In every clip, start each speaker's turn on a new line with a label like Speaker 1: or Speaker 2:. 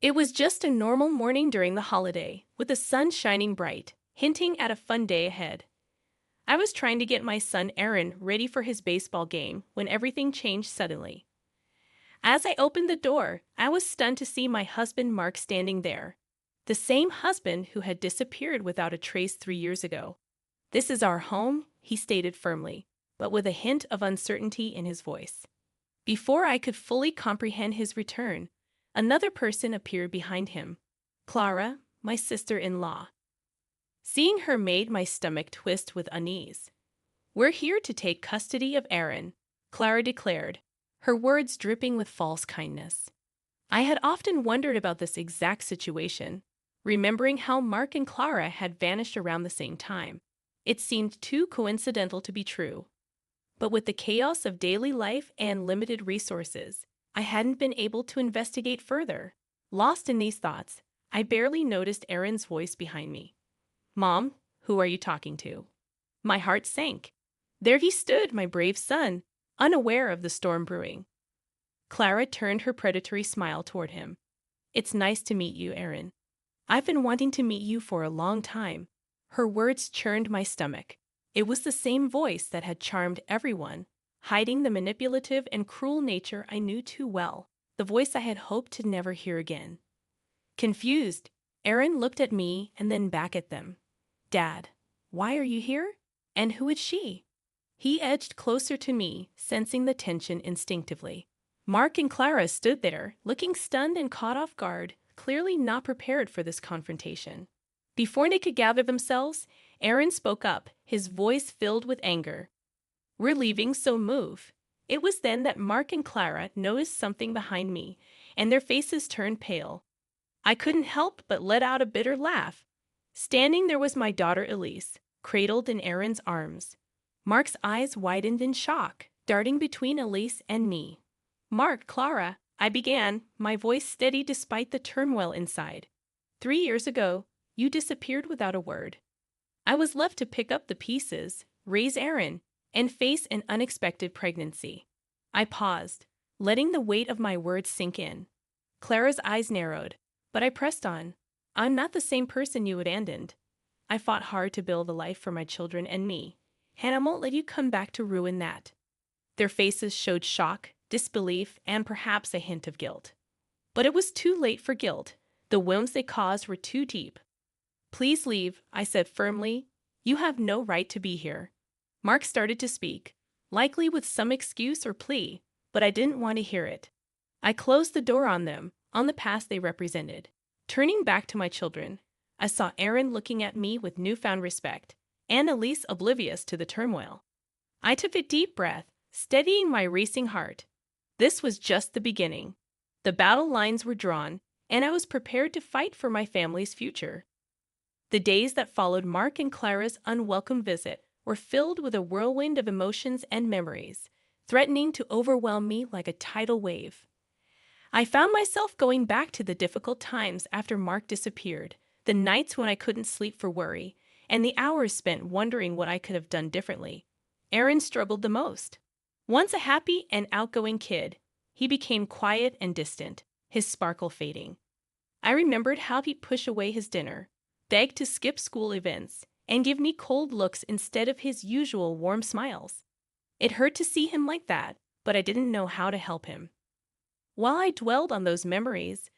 Speaker 1: It was just a normal morning during the holiday, with the sun shining bright, hinting at a fun day ahead. I was trying to get my son Aaron ready for his baseball game when everything changed suddenly. As I opened the door, I was stunned to see my husband Mark standing there. The same husband who had disappeared without a trace 3 years ago. "This is our home," he stated firmly, but with a hint of uncertainty in his voice. Before I could fully comprehend his return, another person appeared behind him. Clara, my sister-in-law. Seeing her made my stomach twist with unease. "We're here to take custody of Aaron," Clara declared, her words dripping with false kindness. I had often wondered about this exact situation, remembering how Mark and Clara had vanished around the same time. It seemed too coincidental to be true. But with the chaos of daily life and limited resources, I hadn't been able to investigate further. Lost in these thoughts, I barely noticed Aaron's voice behind me. "Mom, who are you talking to?" My heart sank. There he stood, my brave son, unaware of the storm brewing. Clara turned her predatory smile toward him. "It's nice to meet you, Aaron. I've been wanting to meet you for a long time." Her words churned my stomach. It was the same voice that had charmed everyone, hiding the manipulative and cruel nature I knew too well, the voice I had hoped to never hear again. Confused, Aaron looked at me and then back at them. "Dad, why are you here? And who is she?" He edged closer to me, sensing the tension instinctively. Mark and Clara stood there, looking stunned and caught off guard, clearly not prepared for this confrontation. Before they could gather themselves, Aaron spoke up, his voice filled with anger. "We're leaving, so move." It was then that Mark and Clara noticed something behind me, and their faces turned pale. I couldn't help but let out a bitter laugh. Standing there was my daughter Elise, cradled in Aaron's arms. Mark's eyes widened in shock, darting between Elise and me. "Mark, Clara," I began, my voice steady despite the turmoil inside. "3 years ago, you disappeared without a word. I was left to pick up the pieces, raise Aaron, and face an unexpected pregnancy." I paused, letting the weight of my words sink in. Clara's eyes narrowed, but I pressed on. "I'm not the same person you abandoned. I fought hard to build a life for my children and me, and I won't let you come back to ruin that." Their faces showed shock, disbelief, and perhaps a hint of guilt. But it was too late for guilt. The wounds they caused were too deep. "Please leave," I said firmly. "You have no right to be here." Mark started to speak, likely with some excuse or plea, but I didn't want to hear it. I closed the door on them, on the past they represented. Turning back to my children, I saw Aaron looking at me with newfound respect, and Elise oblivious to the turmoil. I took a deep breath, steadying my racing heart. This was just the beginning. The battle lines were drawn, and I was prepared to fight for my family's future. The days that followed Mark and Clara's unwelcome visit were filled with a whirlwind of emotions and memories, threatening to overwhelm me like a tidal wave. I found myself going back to the difficult times after Mark disappeared, the nights when I couldn't sleep for worry, and the hours spent wondering what I could have done differently. Aaron struggled the most. Once a happy and outgoing kid, he became quiet and distant, his sparkle fading. I remembered how he'd push away his dinner, beg to skip school events, and give me cold looks instead of his usual warm smiles. It hurt to see him like that, but I didn't know how to help him. While I dwelled on those memories,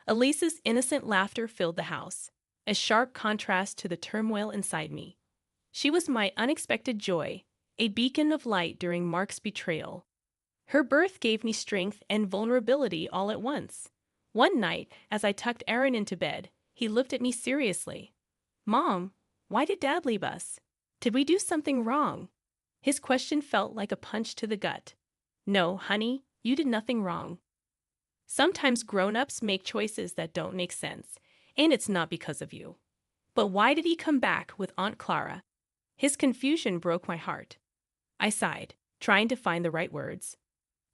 Speaker 1: Elise's innocent laughter filled the house, a sharp contrast to the turmoil inside me. She was my unexpected joy, a beacon of light during Mark's betrayal. Her birth gave me strength and vulnerability all at once. One night, as I tucked Aaron into bed, he looked at me seriously. "Mom, why did Dad leave us? Did we do something wrong?" His question felt like a punch to the gut. "No, honey, you did nothing wrong. Sometimes grown-ups make choices that don't make sense, and it's not because of you." "But why did he come back with Aunt Clara?" His confusion broke my heart. I sighed, trying to find the right words.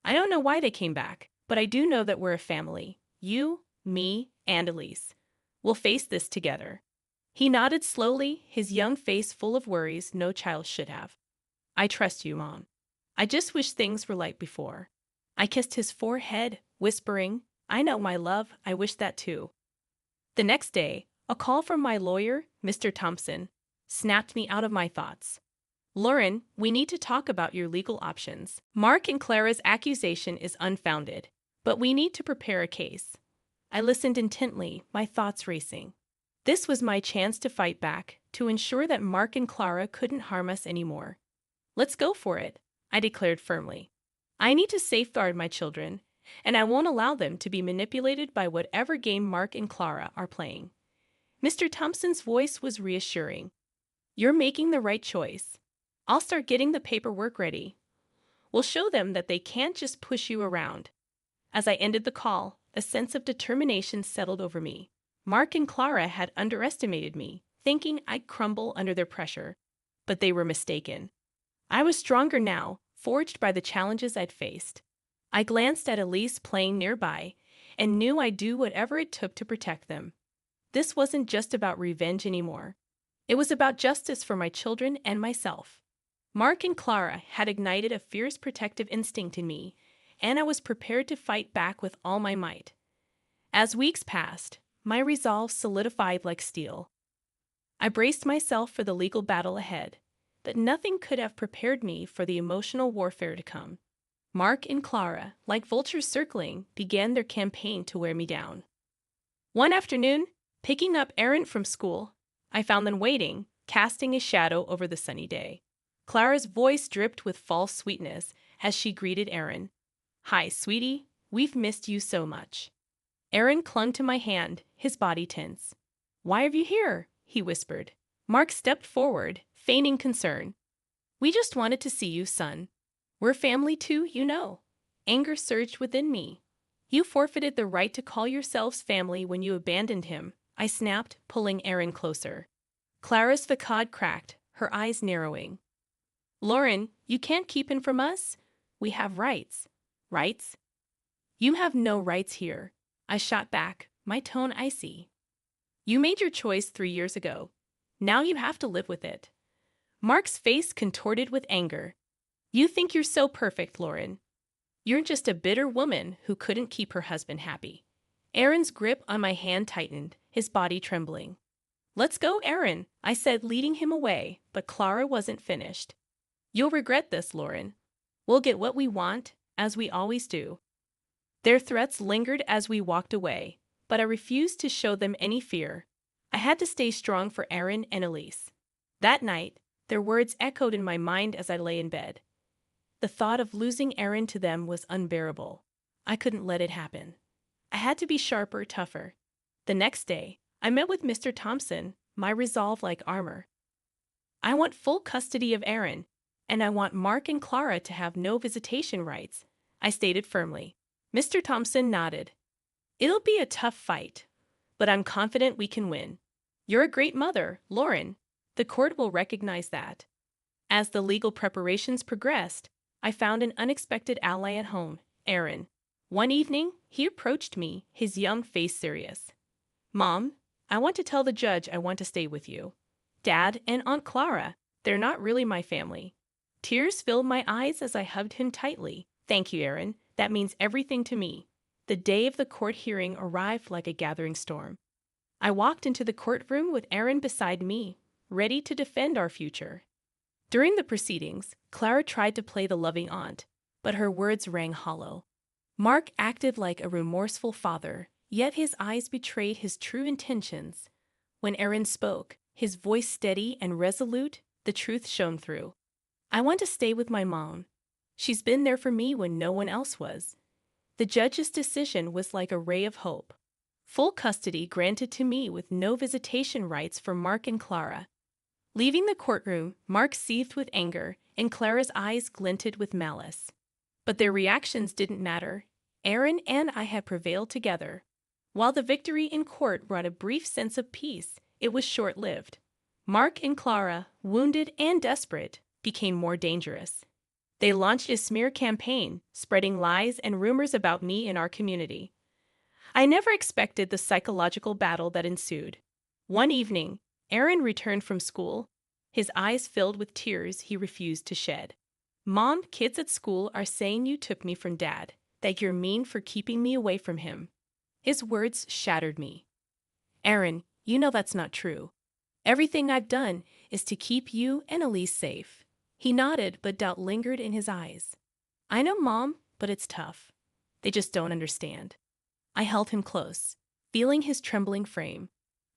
Speaker 1: "I don't know why they came back, but I do know that we're a family. You, me, and Elise. We'll face this together." He nodded slowly, his young face full of worries no child should have. "I trust you, Mom. I just wish things were like before." I kissed his forehead, whispering, I know, my love, I wish that too. The next day, a call from my lawyer, Mr. Thompson, snapped me out of my thoughts. Lauren, we need to talk about your legal options. Mark and Clara's accusation is unfounded, but we need to prepare a case. I listened intently, my thoughts racing. This was my chance to fight back, to ensure that Mark and Clara couldn't harm us anymore. Let's go for it, I declared firmly. I need to safeguard my children, and I won't allow them to be manipulated by whatever game Mark and Clara are playing. Mr. Thompson's voice was reassuring. You're making the right choice. I'll start getting the paperwork ready. We'll show them that they can't just push you around. As I ended the call, a sense of determination settled over me. Mark and Clara had underestimated me, thinking I'd crumble under their pressure. But they were mistaken. I was stronger now, forged by the challenges I'd faced. I glanced at Elise playing nearby and knew I'd do whatever it took to protect them. This wasn't just about revenge anymore. It was about justice for my children and myself. Mark and Clara had ignited a fierce protective instinct in me, and I was prepared to fight back with all my might. As weeks passed, my resolve solidified like steel. I braced myself for the legal battle ahead, but nothing could have prepared me for the emotional warfare to come. Mark and Clara, like vultures circling, began their campaign to wear me down. One afternoon, picking up Aaron from school, I found them waiting, casting a shadow over the sunny day. Clara's voice dripped with false sweetness as she greeted Aaron. Hi, sweetie. We've missed you so much. Aaron clung to my hand, his body tense. Why are you here? He whispered. Mark stepped forward, feigning concern. We just wanted to see you, son. We're family too, you know. Anger surged within me. You forfeited the right to call yourselves family when you abandoned him, I snapped, pulling Aaron closer. Clara's facade cracked, her eyes narrowing. Lauren, you can't keep him from us. We have rights. Rights? You have no rights here. I shot back, my tone icy. You made your choice 3 years ago. Now you have to live with it. Mark's face contorted with anger. You think you're so perfect, Lauren. You're just a bitter woman who couldn't keep her husband happy. Aaron's grip on my hand tightened, his body trembling. Let's go, Aaron, I said, leading him away, but Clara wasn't finished. You'll regret this, Lauren. We'll get what we want, as we always do. Their threats lingered as we walked away, but I refused to show them any fear. I had to stay strong for Aaron and Elise. That night, their words echoed in my mind as I lay in bed. The thought of losing Aaron to them was unbearable. I couldn't let it happen. I had to be sharper, tougher. The next day, I met with Mr. Thompson, my resolve like armor. I want full custody of Aaron, and I want Mark and Clara to have no visitation rights, I stated firmly. Mr. Thompson nodded. It'll be a tough fight, but I'm confident we can win. You're a great mother, Lauren. The court will recognize that. As the legal preparations progressed, I found an unexpected ally at home, Aaron. One evening, he approached me, his young face serious. Mom, I want to tell the judge I want to stay with you. Dad and Aunt Clara, they're not really my family. Tears filled my eyes as I hugged him tightly. Thank you, Aaron. That means everything to me. The day of the court hearing arrived like a gathering storm. I walked into the courtroom with Aaron beside me, ready to defend our future. During the proceedings, Clara tried to play the loving aunt, but her words rang hollow. Mark acted like a remorseful father, yet his eyes betrayed his true intentions. When Aaron spoke, his voice steady and resolute, the truth shone through. I want to stay with my mom. She's been there for me when no one else was. The judge's decision was like a ray of hope. Full custody granted to me with no visitation rights for Mark and Clara. Leaving the courtroom, Mark seethed with anger, and Clara's eyes glinted with malice. But their reactions didn't matter. Aaron and I had prevailed together. While the victory in court brought a brief sense of peace, it was short-lived. Mark and Clara, wounded and desperate, became more dangerous. They launched a smear campaign, spreading lies and rumors about me in our community. I never expected the psychological battle that ensued. One evening, Aaron returned from school, his eyes filled with tears he refused to shed. Mom, kids at school are saying you took me from Dad, that you're mean for keeping me away from him. His words shattered me. Aaron, you know that's not true. Everything I've done is to keep you and Elise safe. He nodded, but doubt lingered in his eyes. I know, Mom, but it's tough. They just don't understand. I held him close, feeling his trembling frame.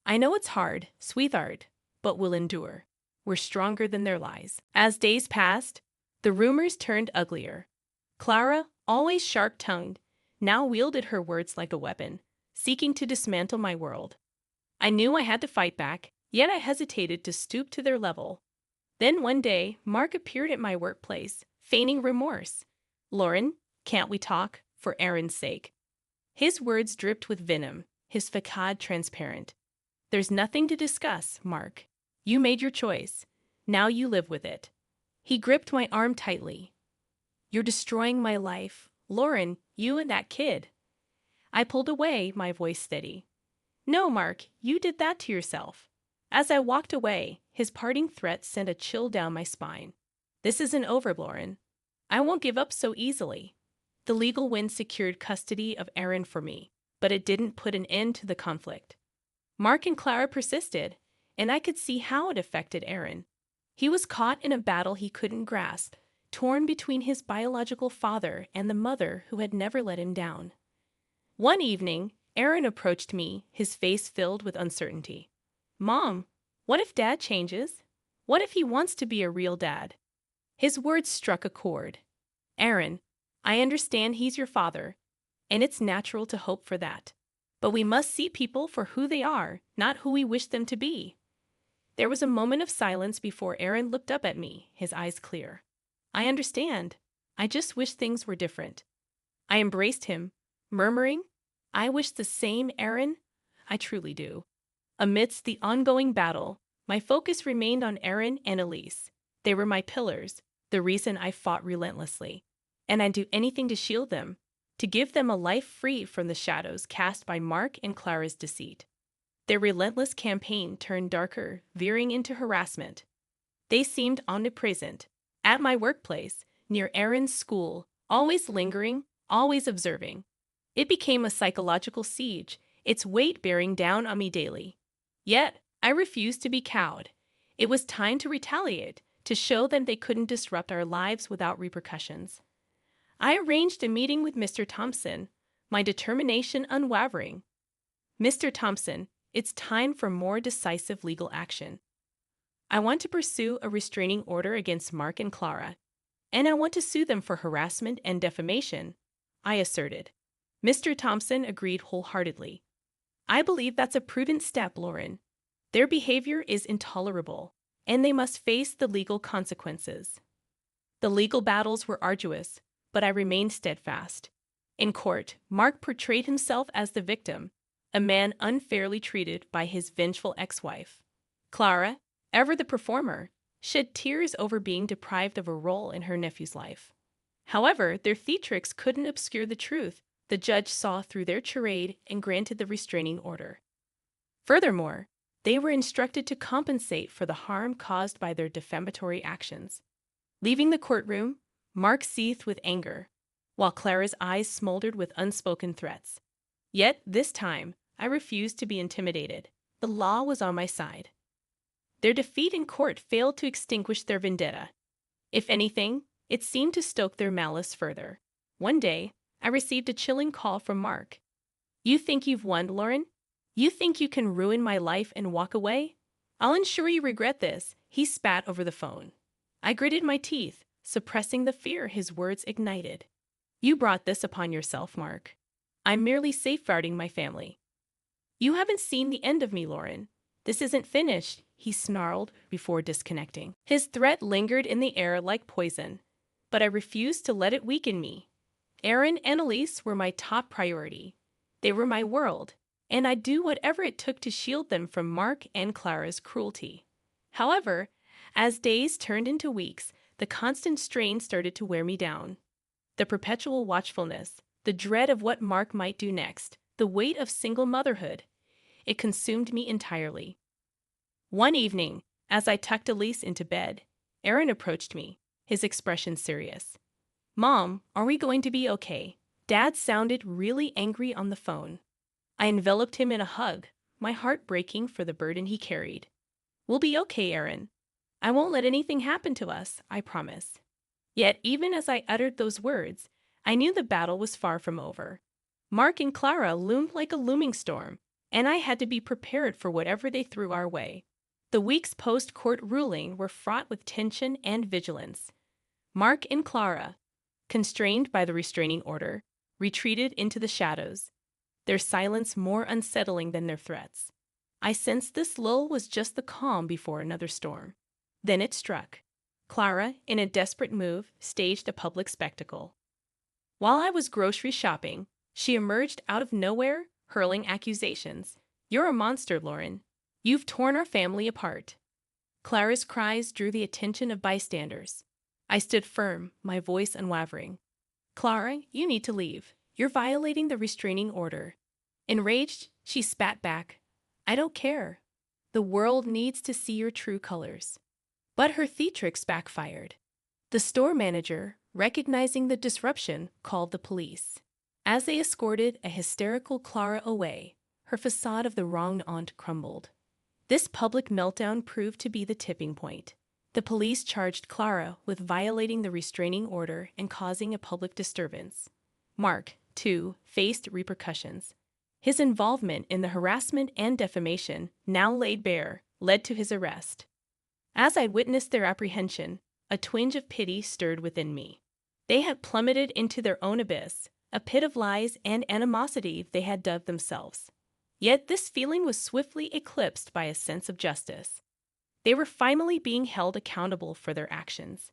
Speaker 1: I know it's hard, sweetheart, but we'll endure. We're stronger than their lies. As days passed, the rumors turned uglier. Clara, always sharp-tongued, now wielded her words like a weapon, seeking to dismantle my world. I knew I had to fight back, yet I hesitated to stoop to their level. Then one day, Mark appeared at my workplace, feigning remorse. Lauren, can't we talk, for Aaron's sake? His words dripped with venom, his facade transparent. There's nothing to discuss, Mark. You made your choice. Now you live with it. He gripped my arm tightly. You're destroying my life. Lauren, you and that kid. I pulled away, my voice steady. No, Mark, you did that to yourself. As I walked away, his parting threat sent a chill down my spine. This isn't over, Lauren. I won't give up so easily. The legal win secured custody of Aaron for me, but it didn't put an end to the conflict. Mark and Clara persisted, and I could see how it affected Aaron. He was caught in a battle he couldn't grasp, torn between his biological father and the mother who had never let him down. One evening, Aaron approached me, his face filled with uncertainty. Mom, what if Dad changes? What if he wants to be a real dad? His words struck a chord. Aaron, I understand he's your father, and it's natural to hope for that. But we must see people for who they are, not who we wish them to be. There was a moment of silence before Aaron looked up at me, his eyes clear. I understand. I just wish things were different. I embraced him, murmuring, I wish the same, Aaron. I truly do. Amidst the ongoing battle, my focus remained on Aaron and Elise. They were my pillars, the reason I fought relentlessly. And I'd do anything to shield them, to give them a life free from the shadows cast by Mark and Clara's deceit. Their relentless campaign turned darker, veering into harassment. They seemed omnipresent, at my workplace, near Aaron's school, always lingering, always observing. It became a psychological siege, its weight bearing down on me daily. Yet, I refused to be cowed. It was time to retaliate, to show them they couldn't disrupt our lives without repercussions. I arranged a meeting with Mr. Thompson, my determination unwavering. Mr. Thompson, it's time for more decisive legal action. I want to pursue a restraining order against Mark and Clara, and I want to sue them for harassment and defamation, I asserted. Mr. Thompson agreed wholeheartedly. I believe that's a prudent step, Lauren. Their behavior is intolerable, and they must face the legal consequences. The legal battles were arduous, but I remained steadfast. In court, Mark portrayed himself as the victim, a man unfairly treated by his vengeful ex-wife. Clara, ever the performer, shed tears over being deprived of a role in her nephew's life. However, their theatrics couldn't obscure the truth. The judge saw through their charade and granted the restraining order. Furthermore, they were instructed to compensate for the harm caused by their defamatory actions. Leaving the courtroom, Mark seethed with anger, while Clara's eyes smoldered with unspoken threats. Yet, this time, I refused to be intimidated. The law was on my side. Their defeat in court failed to extinguish their vendetta. If anything, it seemed to stoke their malice further. One day, I received a chilling call from Mark. You think you've won, Lauren? You think you can ruin my life and walk away? I'll ensure you regret this, he spat over the phone. I gritted my teeth, suppressing the fear his words ignited. You brought this upon yourself, Mark. I'm merely safeguarding my family. You haven't seen the end of me, Lauren. This isn't finished, he snarled before disconnecting. His threat lingered in the air like poison, but I refused to let it weaken me. Aaron and Elise were my top priority. They were my world, and I'd do whatever it took to shield them from Mark and Clara's cruelty. However, as days turned into weeks, the constant strain started to wear me down. The perpetual watchfulness, the dread of what Mark might do next, the weight of single motherhood. It consumed me entirely. One evening, as I tucked Elise into bed, Aaron approached me, his expression serious. Mom, are we going to be okay? Dad sounded really angry on the phone. I enveloped him in a hug, my heart breaking for the burden he carried. "We'll be okay, Aaron. I won't let anything happen to us, I promise." Yet, even as I uttered those words, I knew the battle was far from over. Mark and Clara loomed like a looming storm, and I had to be prepared for whatever they threw our way. The weeks post-court ruling were fraught with tension and vigilance. Mark and Clara, constrained by the restraining order, retreated into the shadows, their silence more unsettling than their threats. I sensed this lull was just the calm before another storm. Then it struck. Clara, in a desperate move, staged a public spectacle. While I was grocery shopping, she emerged out of nowhere, hurling accusations. "You're a monster, Lauren. You've torn our family apart." Clara's cries drew the attention of bystanders. I stood firm, my voice unwavering. "Clara, you need to leave. You're violating the restraining order." Enraged, she spat back, "I don't care. The world needs to see your true colors." But her theatrics backfired. The store manager, recognizing the disruption, called the police. As they escorted a hysterical Clara away, her facade of the wronged aunt crumbled. This public meltdown proved to be the tipping point. The police charged Clara with violating the restraining order and causing a public disturbance. Mark, too, faced repercussions. His involvement in the harassment and defamation, now laid bare, led to his arrest. As I witnessed their apprehension, a twinge of pity stirred within me. They had plummeted into their own abyss, a pit of lies and animosity they had dug themselves. Yet this feeling was swiftly eclipsed by a sense of justice. They were finally being held accountable for their actions.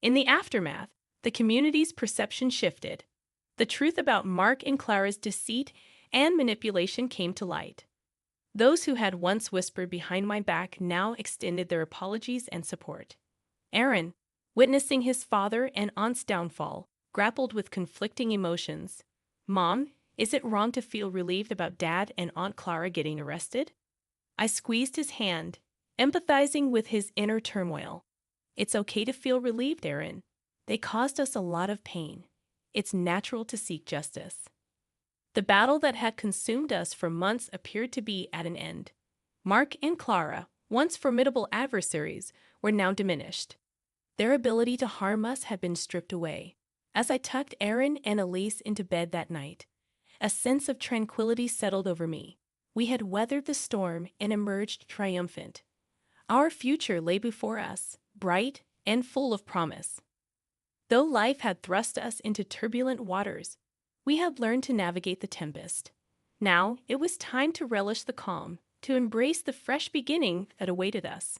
Speaker 1: In the aftermath, the community's perception shifted. The truth about Mark and Clara's deceit and manipulation came to light. Those who had once whispered behind my back now extended their apologies and support. Aaron, witnessing his father and aunt's downfall, grappled with conflicting emotions. "Mom, is it wrong to feel relieved about Dad and Aunt Clara getting arrested?" I squeezed his hand, empathizing with his inner turmoil. "It's okay to feel relieved, Aaron. They caused us a lot of pain. It's natural to seek justice." The battle that had consumed us for months appeared to be at an end. Mark and Clara, once formidable adversaries, were now diminished. Their ability to harm us had been stripped away. As I tucked Aaron and Elise into bed that night, a sense of tranquility settled over me. We had weathered the storm and emerged triumphant. Our future lay before us, bright and full of promise. Though life had thrust us into turbulent waters, we had learned to navigate the tempest. Now it was time to relish the calm, to embrace the fresh beginning that awaited us.